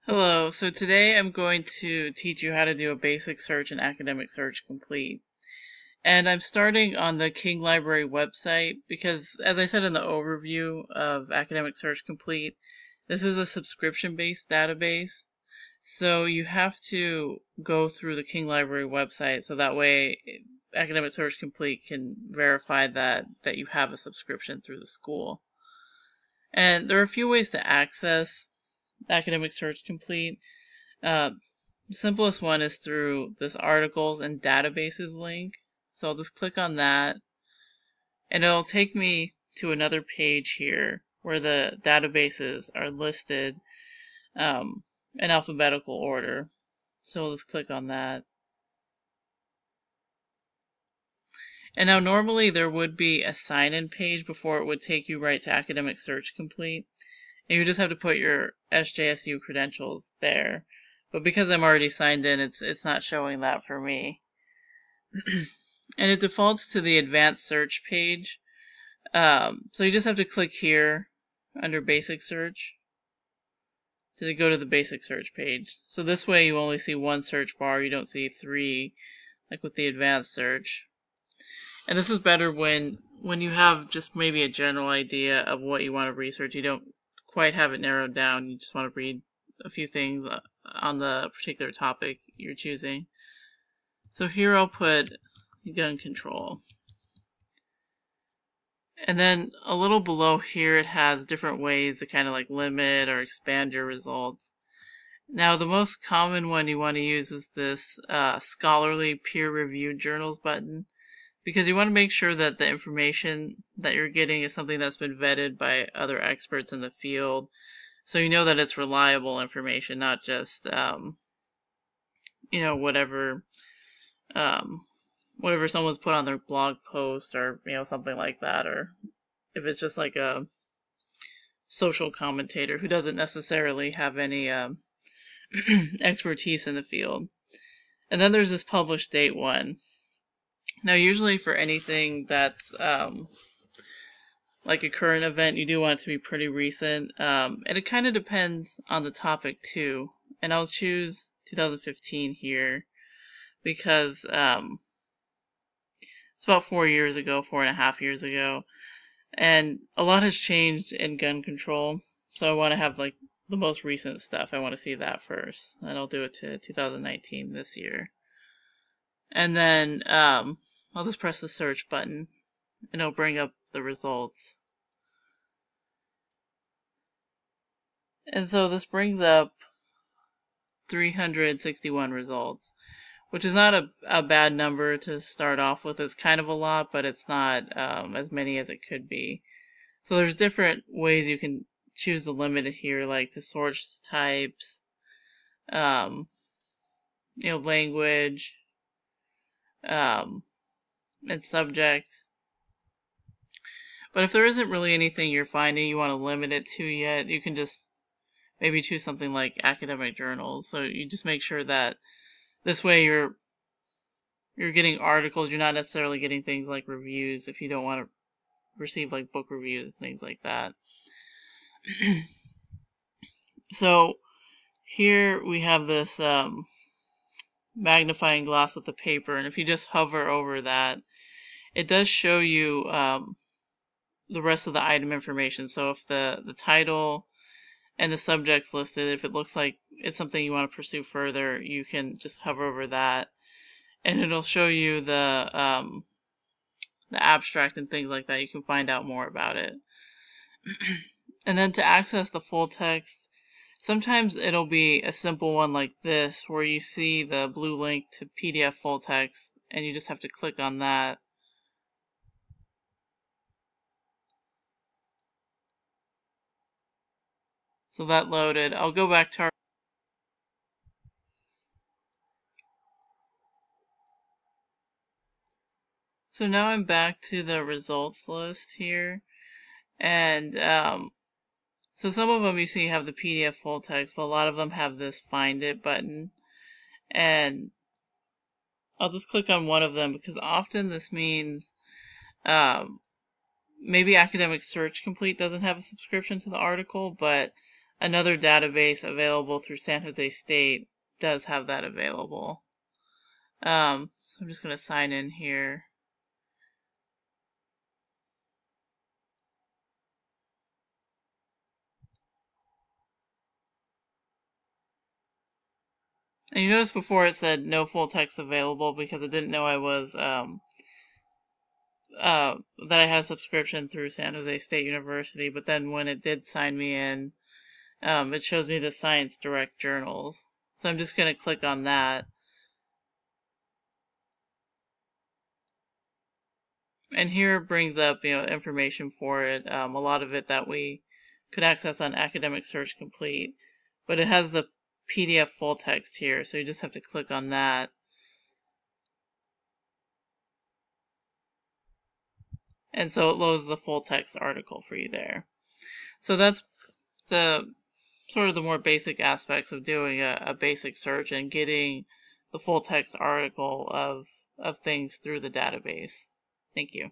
Hello, so today I'm going to teach you how to do a basic search in Academic Search Complete. And I'm starting on the King Library website because, as I said in the overview of Academic Search Complete, this is a subscription-based database. So you have to go through the King Library website so that way Academic Search Complete can verify that you have a subscription through the school. And there are a few ways to access Academic Search Complete. The simplest one is through this articles and databases link. So I'll just click on that and it'll take me to another page here where the databases are listed in alphabetical order. So we'll just click on that. And now normally there would be a sign-in page before it would take you right to Academic Search Complete. And you just have to put your SJSU credentials there. But because I'm already signed in, it's not showing that for me. And it defaults to the advanced search page. So you just have to click here under basic search to go to the basic search page. So this way you only see one search bar, you don't see three like with the advanced search. And this is better when you have just maybe a general idea of what you want to research. You don't quite have it narrowed down. You just want to read a few things on the particular topic you're choosing. So here I'll put gun control. And then a little below here it has different ways to kind of like limit or expand your results. Now the most common one you want to use is this scholarly peer-reviewed journals button, because you want to make sure that the information that you're getting is something that's been vetted by other experts in the field, so you know that it's reliable information, not just whatever someone's put on their blog post or something like that, or if it's just like a social commentator who doesn't necessarily have any expertise in the field. And then there's this published date one. Now usually for anything that's like a current event, you do want it to be pretty recent, and it kind of depends on the topic too. And I'll choose 2015 here because it's about 4 years ago, 4.5 years ago, and a lot has changed in gun control, so I want to have like the most recent stuff. I want to see that first, and I'll do it to 2019 this year. And then I'll just press the search button and it'll bring up the results. And so this brings up 361 results, which is not a bad number to start off with. It's kind of a lot, but it's not as many as it could be. So there's different ways you can choose the limit here, like to source types, language, and subject. But if there isn't really anything you're finding you want to limit it to yet, you can just maybe choose something like academic journals. So you just make sure that this way you're getting articles. You're not necessarily getting things like reviews if you don't want to receive like book reviews and things like that. So here we have this magnifying glass with the paper, and if you just hover over that, it does show you the rest of the item information. So if the title and the subject's listed, if it looks like it's something you want to pursue further, you can just hover over that and it'll show you the abstract and things like that. You can find out more about it. And then to access the full text, sometimes it'll be a simple one like this where you see the blue link to PDF full text and you just have to click on that. So that loaded. I'll go back to our So now I'm back to the results list here, and so some of them you see have the PDF full text, but a lot of them have this Find It button, and I'll just click on one of them because often this means maybe Academic Search Complete doesn't have a subscription to the article, but another database available through San Jose State does have that available. So I'm just going to sign in here. And you notice before it said no full text available because it didn't know I was that I had a subscription through San Jose State University, but then when it did sign me in, it shows me the Science Direct journals. So I'm just going to click on that. And here it brings up, information for it, a lot of it that we could access on Academic Search Complete. But it has the PDF full text here, so you just have to click on that. And so it loads the full text article for you there. So that's the sort of the more basic aspects of doing a basic search and getting the full text article of things through the database. Thank you.